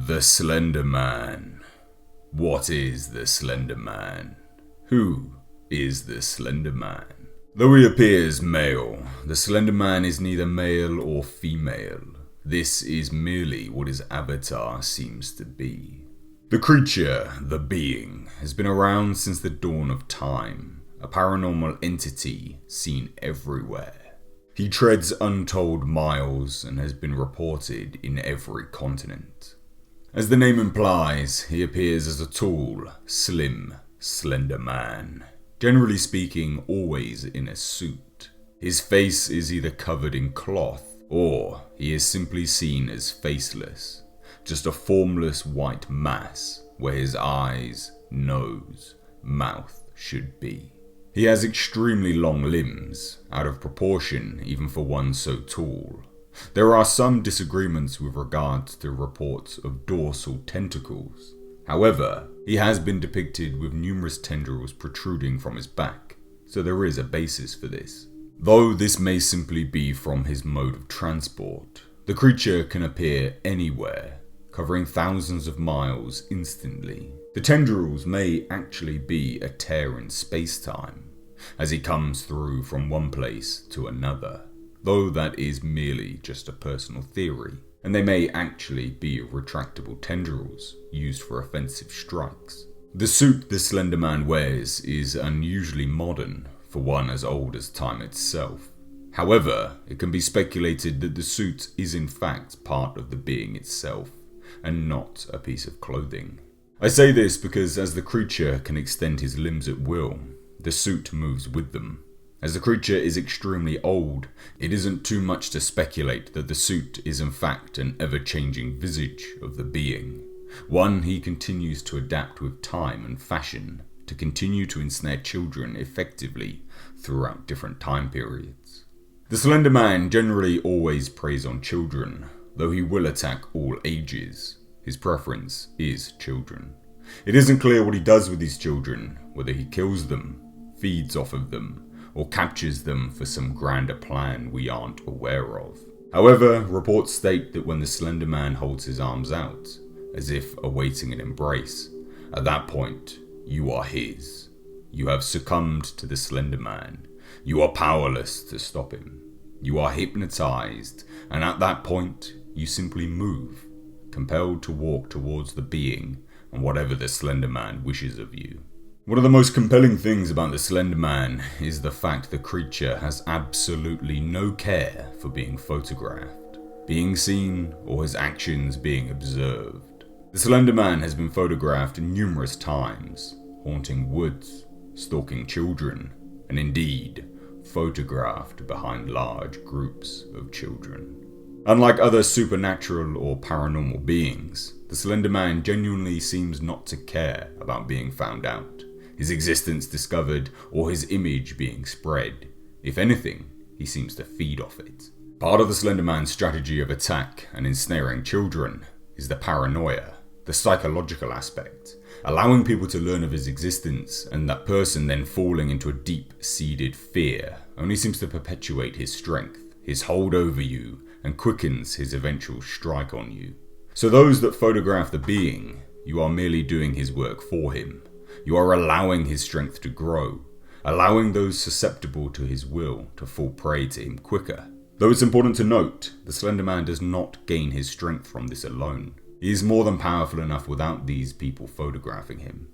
The Slender Man. What is the Slender Man? Who is the Slender Man? Though he appears male, the Slender Man is neither male or female. This is merely what his avatar seems to be. The creature, the being, has been around since the dawn of time, a paranormal entity seen everywhere. He treads untold miles and has been reported in every continent. As the name implies, he appears as a tall, slim, slender man. Generally speaking, always in a suit. His face is either covered in cloth, or he is simply seen as faceless. Just a formless white mass where his eyes, nose, mouth should be. He has extremely long limbs, out of proportion even for one so tall. There are some disagreements with regards to reports of dorsal tentacles. However, he has been depicted with numerous tendrils protruding from his back, so there is a basis for this. Though this may simply be from his mode of transport, the creature can appear anywhere, covering thousands of miles instantly. The tendrils may actually be a tear in space-time, as he comes through from one place to another. Though that is merely just a personal theory, and they may actually be retractable tendrils used for offensive strikes. The suit the Slender Man wears is unusually modern for one as old as time itself. However, it can be speculated that the suit is in fact part of the being itself, and not a piece of clothing. I say this because as the creature can extend his limbs at will, the suit moves with them. As the creature is extremely old, it isn't too much to speculate that the suit is in fact an ever-changing visage of the being. One he continues to adapt with time and fashion to continue to ensnare children effectively throughout different time periods. The Slender Man generally always preys on children, though he will attack all ages. His preference is children. It isn't clear what he does with these children, whether he kills them, feeds off of them, or captures them for some grander plan we aren't aware of. However, reports state that when the Slender Man holds his arms out, as if awaiting an embrace, at that point, you are his. You have succumbed to the Slender Man. You are powerless to stop him. You are hypnotized, and at that point, you simply move, compelled to walk towards the being and whatever the Slender Man wishes of you. One of the most compelling things about the Slender Man is the fact the creature has absolutely no care for being photographed, being seen, or his actions being observed. The Slender Man has been photographed numerous times, haunting woods, stalking children, and indeed, photographed behind large groups of children. Unlike other supernatural or paranormal beings, the Slender Man genuinely seems not to care about being found out, his existence discovered, or his image being spread. If anything, he seems to feed off it. Part of the Slender Man's strategy of attack and ensnaring children is the paranoia, the psychological aspect, allowing people to learn of his existence, and that person then falling into a deep-seated fear only seems to perpetuate his strength, his hold over you, and quickens his eventual strike on you. So those that photograph the being, you are merely doing his work for him. You are allowing his strength to grow, allowing those susceptible to his will to fall prey to him quicker. Though it's important to note, the Slender Man does not gain his strength from this alone. He is more than powerful enough without these people photographing him.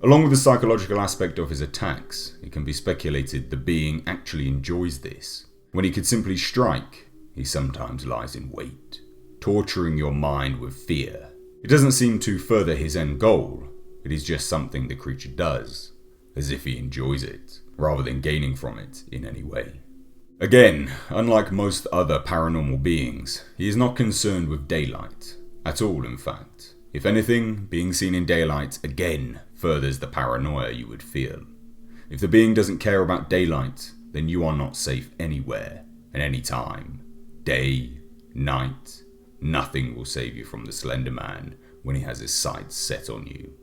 Along with the psychological aspect of his attacks, it can be speculated the being actually enjoys this. When he could simply strike, he sometimes lies in wait, torturing your mind with fear. It doesn't seem to further his end goal. It is just something the creature does, as if he enjoys it, rather than gaining from it in any way. Again, unlike most other paranormal beings, he is not concerned with daylight, at all in fact. If anything, being seen in daylight again furthers the paranoia you would feel. If the being doesn't care about daylight, then you are not safe anywhere, at any time. Day, night, nothing will save you from the Slender Man when he has his sights set on you.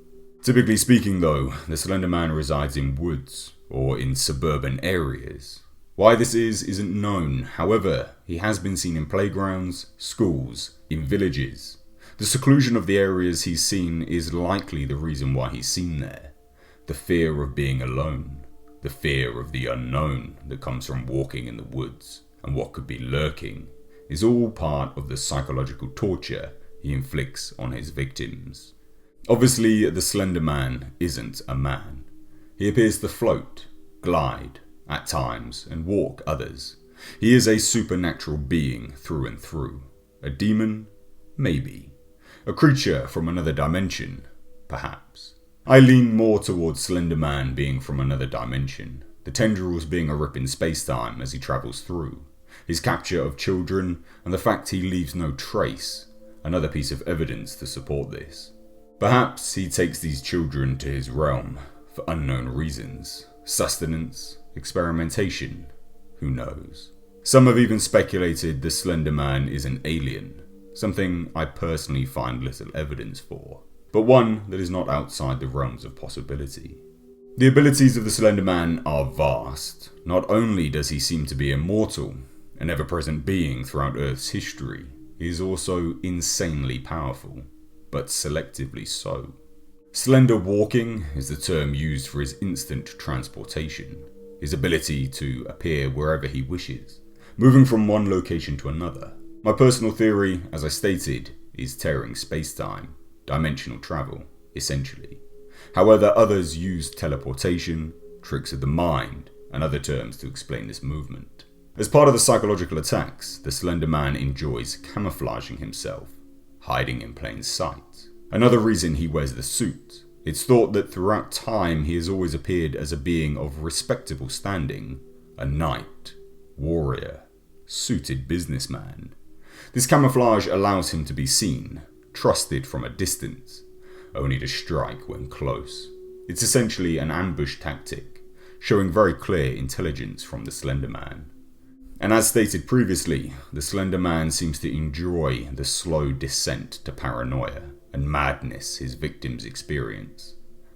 Typically speaking though, the Slender Man resides in woods or in suburban areas. Why this isn't known, however, he has been seen in playgrounds, schools, in villages. The seclusion of the areas he's seen is likely the reason why he's seen there. The fear of being alone, the fear of the unknown that comes from walking in the woods, and what could be lurking, is all part of the psychological torture he inflicts on his victims. Obviously, the Slender Man isn't a man. He appears to float, glide, at times, and walk others. He is a supernatural being through and through. A demon? Maybe. A creature from another dimension? Perhaps. I lean more towards Slender Man being from another dimension, the tendrils being a rip in space-time as he travels through, his capture of children, and the fact he leaves no trace, another piece of evidence to support this. Perhaps he takes these children to his realm for unknown reasons, sustenance, experimentation, who knows. Some have even speculated the Slender Man is an alien, something I personally find little evidence for, but one that is not outside the realms of possibility. The abilities of the Slender Man are vast. Not only does he seem to be immortal, an ever-present being throughout Earth's history, he is also insanely powerful, but selectively so. Slender walking is the term used for his instant transportation, his ability to appear wherever he wishes, moving from one location to another. My personal theory, as I stated, is tearing space-time, dimensional travel, essentially. However, others use teleportation, tricks of the mind, and other terms to explain this movement. As part of the psychological attacks, the Slender Man enjoys camouflaging himself, hiding in plain sight. Another reason he wears the suit. It's thought that throughout time he has always appeared as a being of respectable standing, a knight, warrior, suited businessman. This camouflage allows him to be seen, trusted from a distance, only to strike when close. It's essentially an ambush tactic, showing very clear intelligence from the Slender Man. And as stated previously, the Slender Man seems to enjoy the slow descent to paranoia and madness his victims experience.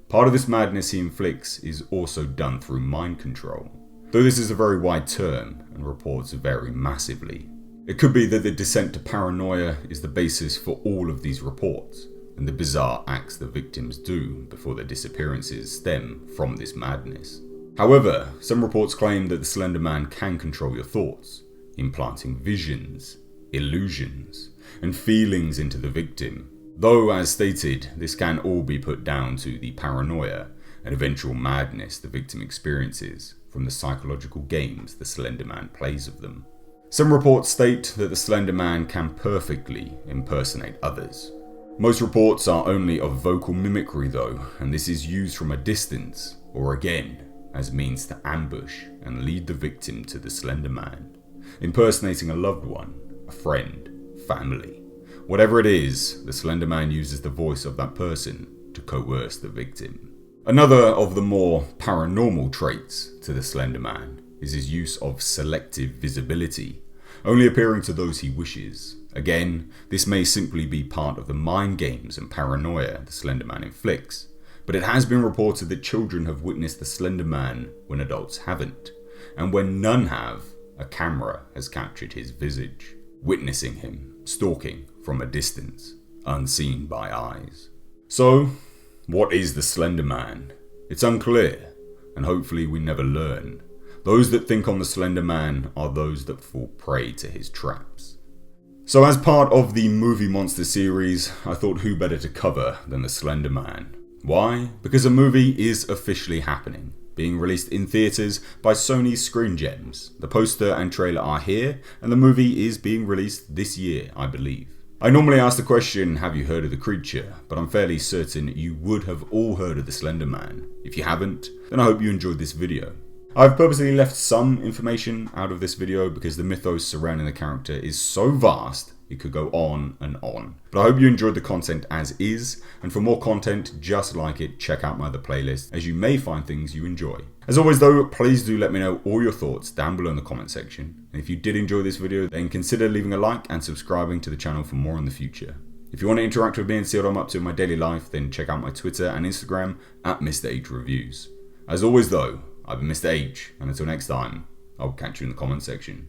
Part of this madness he inflicts is also done through mind control, though this is a very wide term and reports vary massively. It could be that the descent to paranoia is the basis for all of these reports, and the bizarre acts the victims do before their disappearances stem from this madness. However, some reports claim that the Slender Man can control your thoughts, implanting visions, illusions, and feelings into the victim. Though, as stated, this can all be put down to the paranoia and eventual madness the victim experiences from the psychological games the Slender Man plays of them. Some reports state that the Slender Man can perfectly impersonate others. Most reports are only of vocal mimicry though, and this is used from a distance, or again, as means to ambush and lead the victim to the Slender Man, impersonating a loved one, a friend, family. Whatever it is, the Slender Man uses the voice of that person to coerce the victim. Another of the more paranormal traits to the Slender Man is his use of selective visibility, only appearing to those he wishes. Again, this may simply be part of the mind games and paranoia the Slender Man inflicts, but it has been reported that children have witnessed the Slender Man when adults haven't, and when none have, a camera has captured his visage, witnessing him stalking from a distance, unseen by eyes. So, what is the Slender Man? It's unclear, and hopefully we never learn. Those that think on the Slender Man are those that fall prey to his traps. So as part of the movie monster series, I thought who better to cover than the Slender Man. Why? Because a movie is officially happening, being released in theatres by Sony's Screen Gems. The poster and trailer are here, and the movie is being released this year, I believe. I normally ask the question, have you heard of the creature? But I'm fairly certain you would have all heard of the Slender Man. If you haven't, then I hope you enjoyed this video. I've purposely left some information out of this video because the mythos surrounding the character is so vast it could go on and on. But I hope you enjoyed the content as is, and for more content just like it, check out my other playlists as you may find things you enjoy. As always though, please do let me know all your thoughts down below in the comment section. And if you did enjoy this video, then consider leaving a like and subscribing to the channel for more in the future. If you want to interact with me and see what I'm up to in my daily life, then check out my Twitter and Instagram at Mr. H Reviews. As always though, I've been Mr. H, and until next time, I'll catch you in the comment section.